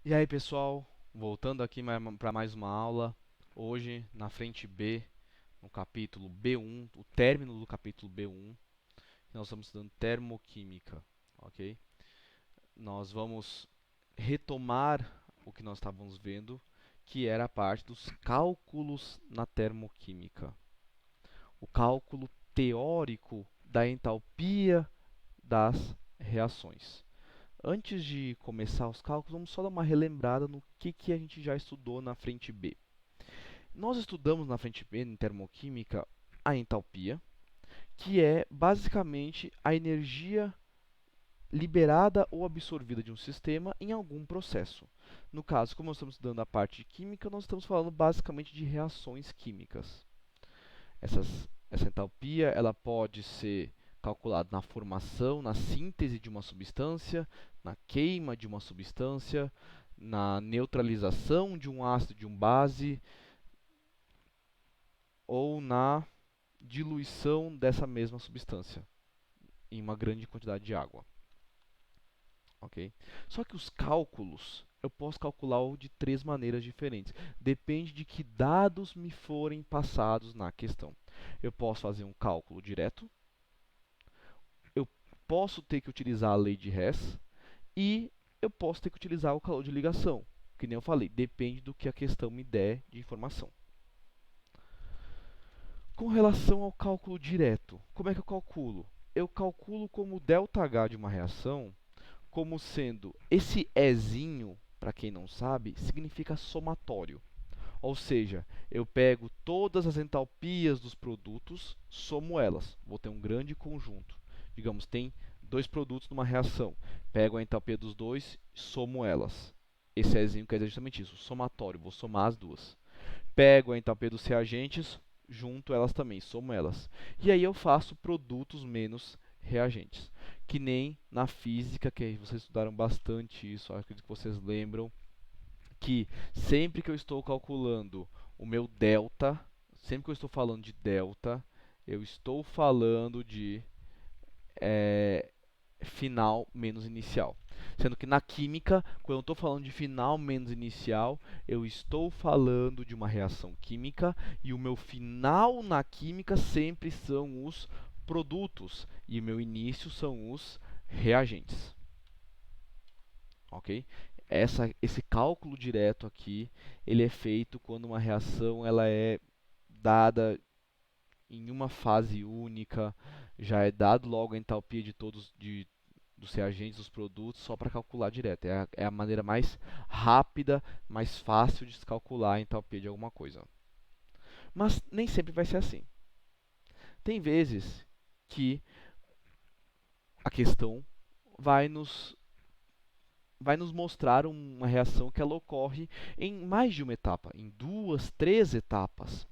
E aí, pessoal, voltando aqui para mais uma aula. Hoje, na frente B, no capítulo B1, o término do capítulo B1, nós estamos estudando termoquímica, ok? Nós vamos retomar o que nós estávamos vendo, que era a parte dos cálculos na termoquímica. O cálculo teórico da entalpia das reações. Antes de começar os cálculos, vamos só dar uma relembrada no que a gente já estudou na frente B. Nós estudamos na frente B, em termoquímica, a entalpia, que é basicamente a energia liberada ou absorvida de um sistema em algum processo. No caso, como nós estamos estudando a parte de química, nós estamos falando basicamente de reações químicas. Essa entalpia ela pode ser calculada na formação, na síntese de uma substância, na queima de uma substância, na neutralização de um ácido de um base ou na diluição dessa mesma substância em uma grande quantidade de água. Ok? Só que os cálculos eu posso calcular de três maneiras diferentes. Depende de que dados me forem passados na questão. Eu posso fazer um cálculo direto, eu posso ter que utilizar a lei de Hess e eu posso ter que utilizar o calor de ligação. Que nem eu falei, depende do que a questão me der de informação. Com relação ao cálculo direto, como é que eu calculo? Eu calculo como ΔH de uma reação como sendo esse Ezinho, para quem não sabe, significa somatório. Ou seja, eu pego todas as entalpias dos produtos, somo elas. Vou ter um grande conjunto. Digamos, tem dois produtos numa reação. Pego a entalpia dos dois, somo elas. Esse Ezinho quer dizer justamente isso, somatório. Vou somar as duas. Pego a entalpia dos reagentes, junto elas também, somo elas. E aí eu faço produtos menos reagentes. Que nem na física, que vocês estudaram bastante isso, acredito que vocês lembram, que sempre que eu estou calculando o meu delta, sempre que eu estou falando de delta, eu estou falando de final menos inicial. Sendo que na química, quando eu estou falando de final menos inicial, eu estou falando de uma reação química e o meu final na química sempre são os produtos e o meu início são os reagentes. Ok? Esse cálculo direto aqui, ele é feito quando uma reação ela é dada em uma fase única, já é dado logo a entalpia de dos reagentes, dos produtos, só para calcular direto. É a maneira mais rápida, mais fácil de se calcular a entalpia de alguma coisa. Mas nem sempre vai ser assim. Tem vezes que a questão vai nos vai nos mostrar uma reação que ela ocorre em mais de uma etapa, em duas, três etapas.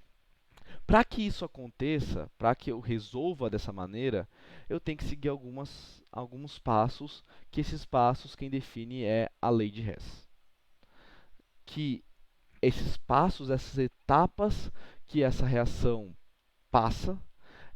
Para que isso aconteça, para que eu resolva dessa maneira, eu tenho que seguir alguns passos, que esses passos quem define é a lei de Hess. Que esses passos, essas etapas que essa reação passa,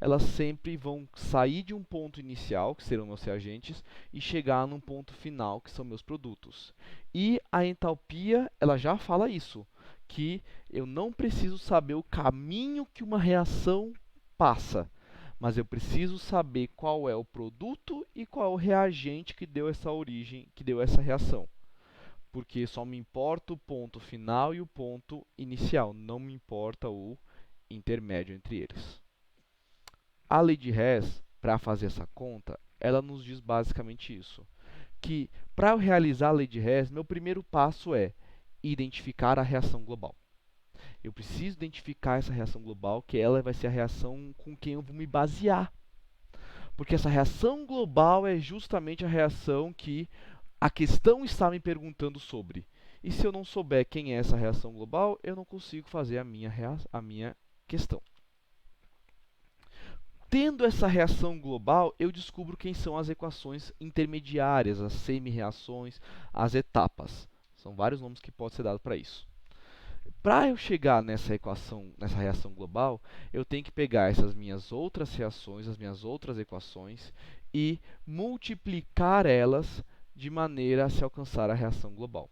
elas sempre vão sair de um ponto inicial, que serão meus reagentes, e chegar num ponto final, que são meus produtos. E a entalpia, ela já fala isso, que eu não preciso saber o caminho que uma reação passa, mas eu preciso saber qual é o produto e qual é o reagente que deu essa origem, que deu essa reação. Porque só me importa o ponto final e o ponto inicial, não me importa o intermédio entre eles. A lei de Hess, para fazer essa conta, ela nos diz basicamente isso. Que para eu realizar a lei de Hess, meu primeiro passo é identificar a reação global. Eu preciso identificar essa reação global, que ela vai ser a reação com quem eu vou me basear. Porque essa reação global é justamente a reação que a questão está me perguntando sobre. E se eu não souber quem é essa reação global, eu não consigo fazer a minha questão. Tendo essa reação global, eu descubro quem são as equações intermediárias, as semi-reações, as etapas. São vários nomes que podem ser dados para isso. Para eu chegar nessa equação, nessa reação global, eu tenho que pegar essas minhas outras reações, as minhas outras equações e multiplicar elas de maneira a se alcançar a reação global.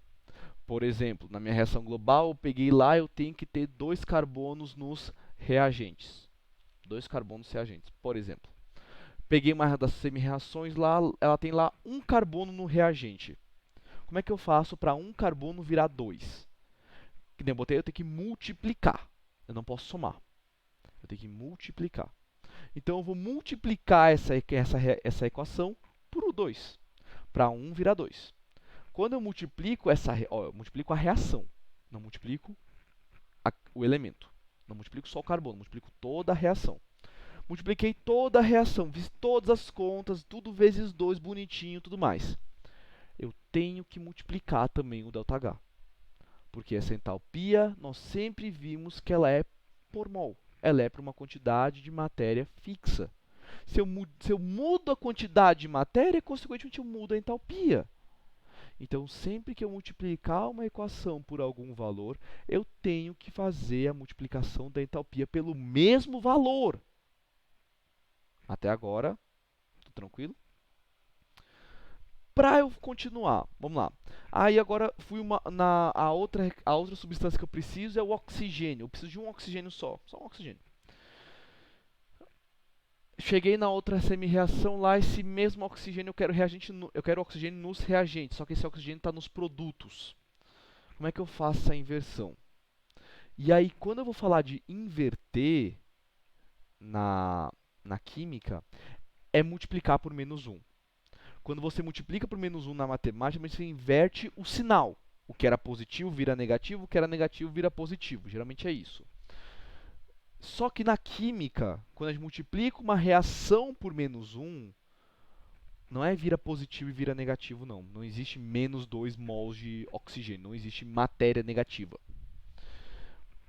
Por exemplo, na minha reação global, eu peguei lá, eu tenho que ter 2 carbonos nos reagentes. 2 carbonos reagentes, por exemplo. Peguei uma das semi-reações lá, ela tem lá 1 carbono no reagente. Como é que eu faço para 1 carbono virar 2? Que nem eu botei, eu tenho que multiplicar. Eu não posso somar. Eu tenho que multiplicar. Então eu vou multiplicar essa equação por 2. Para 1 virar 2. Quando eu multiplico eu multiplico a reação. Não multiplico o elemento. Não multiplico só o carbono, multiplico toda a reação. Multipliquei toda a reação, fiz todas as contas, tudo vezes 2, bonitinho, tudo mais. Eu tenho que multiplicar também o ΔH. Porque essa entalpia, nós sempre vimos que ela é por mol. Ela é por uma quantidade de matéria fixa. Se eu mudo a quantidade de matéria, consequentemente eu mudo a entalpia. Então, sempre que eu multiplicar uma equação por algum valor, eu tenho que fazer a multiplicação da entalpia pelo mesmo valor. Até agora, tudo tranquilo? Para eu continuar, vamos lá. Aí agora a outra substância que eu preciso é o oxigênio. Eu preciso de um oxigênio só um oxigênio. Cheguei na outra semi-reação lá, esse mesmo oxigênio eu quero oxigênio nos reagentes, só que esse oxigênio está nos produtos. Como é que eu faço essa inversão? E aí, quando eu vou falar de inverter na química, é multiplicar por menos 1. Quando você multiplica por menos 1 na matemática, você inverte o sinal. O que era positivo vira negativo, o que era negativo vira positivo. Geralmente é isso. Só que na química, quando a gente multiplica uma reação por menos 1, não é vira positivo e vira negativo, não. Não existe menos 2 mols de oxigênio, não existe matéria negativa.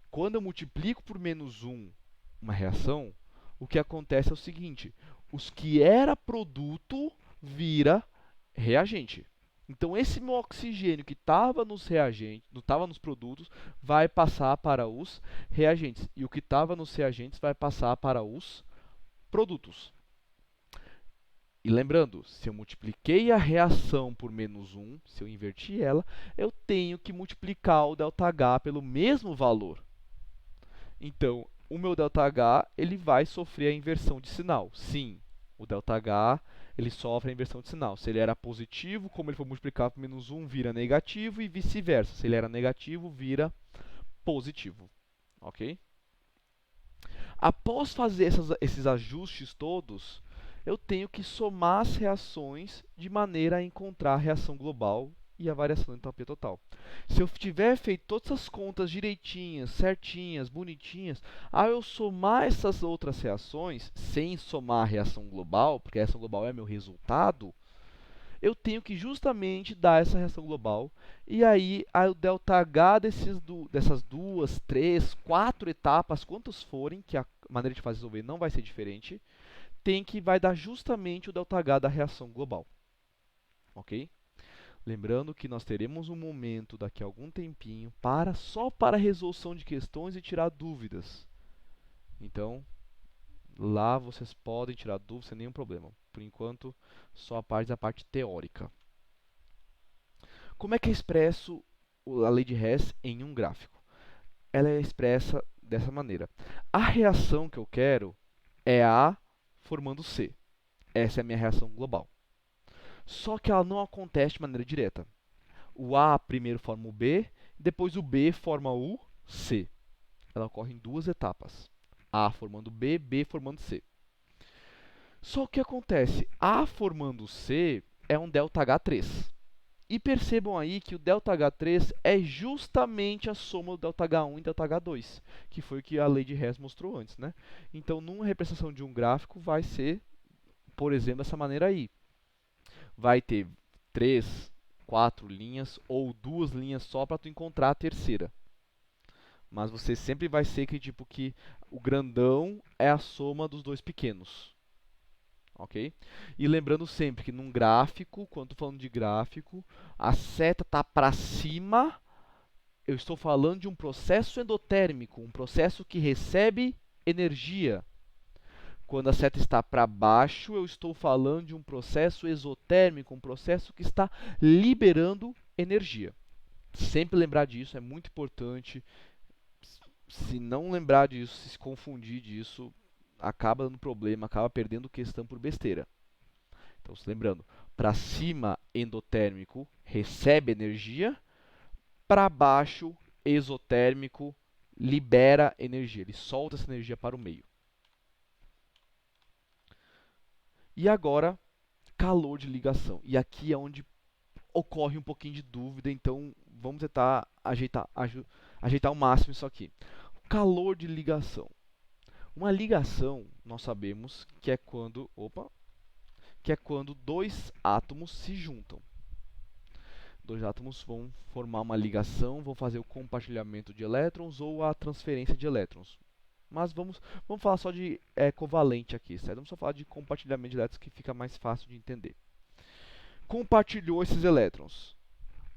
Quando eu multiplico por menos 1 uma reação, o que acontece é o seguinte: os que era produto vira reagente. Então, esse meu oxigênio que estava nos reagentes, não estava nos produtos, vai passar para os reagentes. E o que estava nos reagentes vai passar para os produtos. E lembrando, se eu multipliquei a reação por menos 1, se eu inverti ela, eu tenho que multiplicar o ΔH pelo mesmo valor. Então, o meu ΔH ele vai sofrer a inversão de sinal. Sim, o ΔH ele sofre a inversão de sinal. Se ele era positivo, como ele for multiplicado por menos 1, vira negativo e vice-versa. Se ele era negativo, vira positivo. Ok? Após fazer esses ajustes todos, eu tenho que somar as reações de maneira a encontrar a reação global e a variação da entalpia total. Se eu tiver feito todas as contas direitinhas, certinhas, bonitinhas, ao eu somar essas outras reações, sem somar a reação global, porque a reação global é meu resultado, eu tenho que justamente dar essa reação global, e aí o ΔH dessas 2, 3, 4 etapas, quantas forem, que a maneira de fazer resolver não vai ser diferente, vai dar justamente o ΔH da reação global. Ok? Lembrando que nós teremos um momento daqui a algum tempinho só para resolução de questões e tirar dúvidas. Então, lá vocês podem tirar dúvidas sem nenhum problema. Por enquanto, só a parte teórica. Como é que é expresso a lei de Hess em um gráfico? Ela é expressa dessa maneira. A reação que eu quero é A formando C. Essa é a minha reação global. Só que ela não acontece de maneira direta. O A primeiro forma o B, depois o B forma o C. Ela ocorre em 2 etapas. A formando B, B formando C. Só que o que acontece? A formando C é um ΔH3. E percebam aí que o ΔH3 é justamente a soma do ΔH1 e ΔH2, que foi o que a lei de Hess mostrou antes, né? Então, numa representação de um gráfico, vai ser, por exemplo, dessa maneira aí. Vai ter 3, 4 linhas ou 2 linhas só para tu encontrar a terceira. Mas você sempre vai ser que o grandão é a soma dos dois pequenos. Ok? E lembrando sempre que num gráfico, quando estou falando de gráfico, a seta está para cima, eu estou falando de um processo endotérmico, um processo que recebe energia. Quando a seta está para baixo, eu estou falando de um processo exotérmico, um processo que está liberando energia. Sempre lembrar disso é muito importante. Se não lembrar disso, se confundir disso, acaba dando problema, acaba perdendo questão por besteira. Então, se lembrando, para cima endotérmico recebe energia, para baixo exotérmico libera energia, ele solta essa energia para o meio. E agora, calor de ligação. E aqui é onde ocorre um pouquinho de dúvida, então vamos tentar ajeitar ao máximo isso aqui. Calor de ligação. Uma ligação, nós sabemos que é quando dois átomos se juntam. Dois átomos vão formar uma ligação, vão fazer o compartilhamento de elétrons ou a transferência de elétrons. Mas vamos falar só de covalente aqui, certo? Vamos só falar de compartilhamento de elétrons que fica mais fácil de entender. Compartilhou esses elétrons.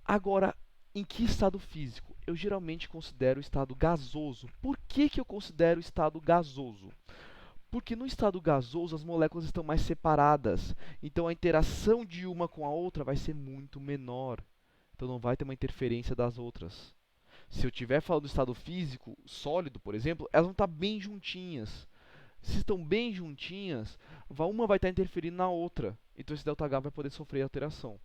Agora, em que estado físico? Eu geralmente considero o estado gasoso. Por que eu considero o estado gasoso? Porque no estado gasoso as moléculas estão mais separadas, então a interação de uma com a outra vai ser muito menor. Então não vai ter uma interferência das outras. Se eu estiver falando do estado físico sólido, por exemplo, elas vão estar bem juntinhas. Se estão bem juntinhas, uma vai estar interferindo na outra. Então esse ΔH vai poder sofrer alteração.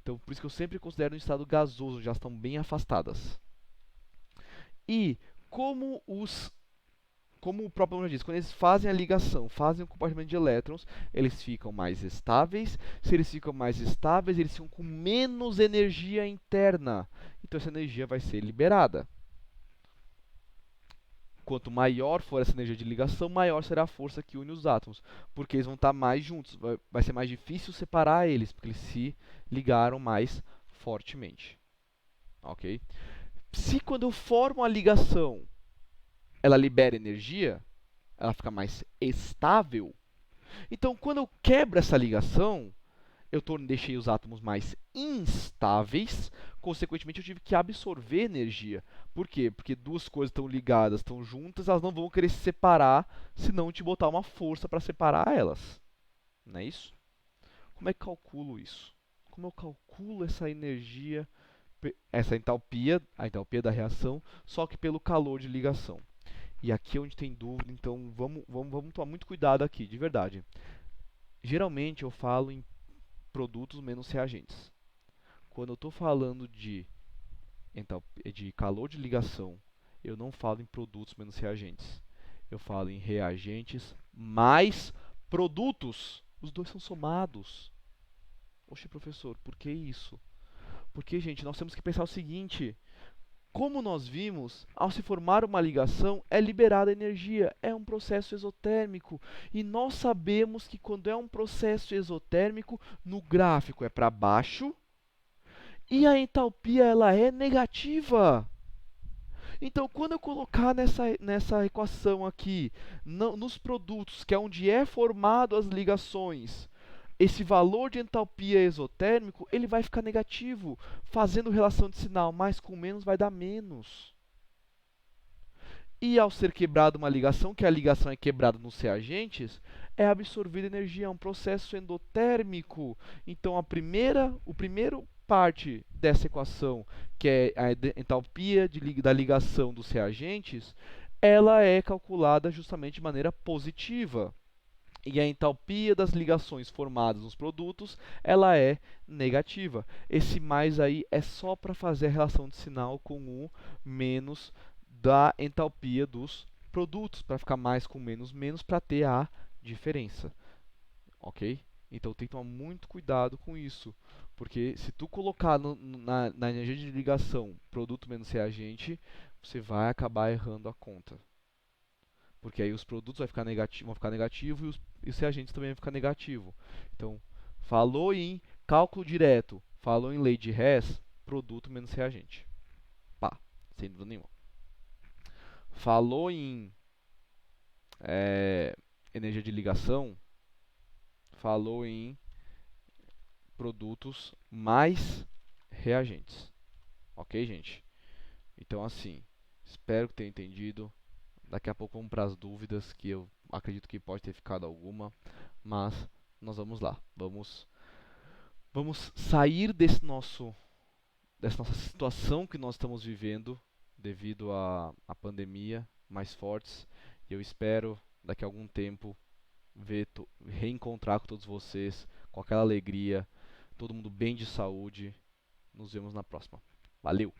Então por isso que eu sempre considero um estado gasoso, já estão bem afastadas. E como o próprio nome já diz, quando eles fazem a ligação, fazem o compartilhamento de elétrons, eles ficam mais estáveis. Se eles ficam mais estáveis, eles ficam com menos energia interna. Então essa energia vai ser liberada. Quanto maior for essa energia de ligação, maior será a força que une os átomos, porque eles vão estar mais juntos. Vai ser mais difícil separar eles, porque eles se ligaram mais fortemente. Ok? Se quando eu formo a ligação ela libera energia, ela fica mais estável. Então, quando eu quebro essa ligação, deixei os átomos mais instáveis, consequentemente eu tive que absorver energia. Por quê? Porque duas coisas estão ligadas, estão juntas, elas não vão querer se separar se não te botar uma força para separar elas. Não é isso? Como é que eu calculo isso? Como eu calculo essa energia, essa entalpia, a entalpia da reação, só que pelo calor de ligação? E aqui é onde tem dúvida, então vamos tomar muito cuidado aqui, de verdade. Geralmente eu falo em produtos menos reagentes. Quando eu estou falando de calor de ligação, eu não falo em produtos menos reagentes. Eu falo em reagentes mais produtos. Os dois são somados. Oxe, professor, por que isso? Porque, gente, nós temos que pensar o seguinte: como nós vimos, ao se formar uma ligação, é liberada energia, é um processo exotérmico. E nós sabemos que quando é um processo exotérmico, no gráfico é para baixo e a entalpia ela é negativa. Então, quando eu colocar nessa equação aqui, nos produtos, que é onde é formado as ligações, esse valor de entalpia exotérmico, ele vai ficar negativo, fazendo relação de sinal, mais com menos vai dar menos. E ao ser quebrada uma ligação, que a ligação é quebrada nos reagentes, é absorvida energia, é um processo endotérmico. Então o primeiro parte dessa equação, que é a entalpia da ligação dos reagentes, ela é calculada justamente de maneira positiva. E a entalpia das ligações formadas nos produtos, ela é negativa. Esse mais aí é só para fazer a relação de sinal com o menos da entalpia dos produtos, para ficar mais com menos, menos, para ter a diferença. Ok? Então tem que tomar muito cuidado com isso, porque se tu colocar na energia de ligação produto menos reagente, você vai acabar errando a conta. Porque aí os produtos vão ficar negativo e os reagentes também vão ficar negativo. Então, falou em cálculo direto, falou em lei de Hess, produto menos reagente. Pá, sem dúvida nenhuma. Falou em energia de ligação, falou em produtos mais reagentes. Ok, gente? Então, assim, espero que tenha entendido. Daqui a pouco vamos para as dúvidas, que eu acredito que pode ter ficado alguma, mas nós vamos lá. Vamos sair dessa nossa situação que nós estamos vivendo devido à pandemia mais fortes. E eu espero daqui a algum tempo reencontrar com todos vocês com aquela alegria, todo mundo bem de saúde. Nos vemos na próxima. Valeu!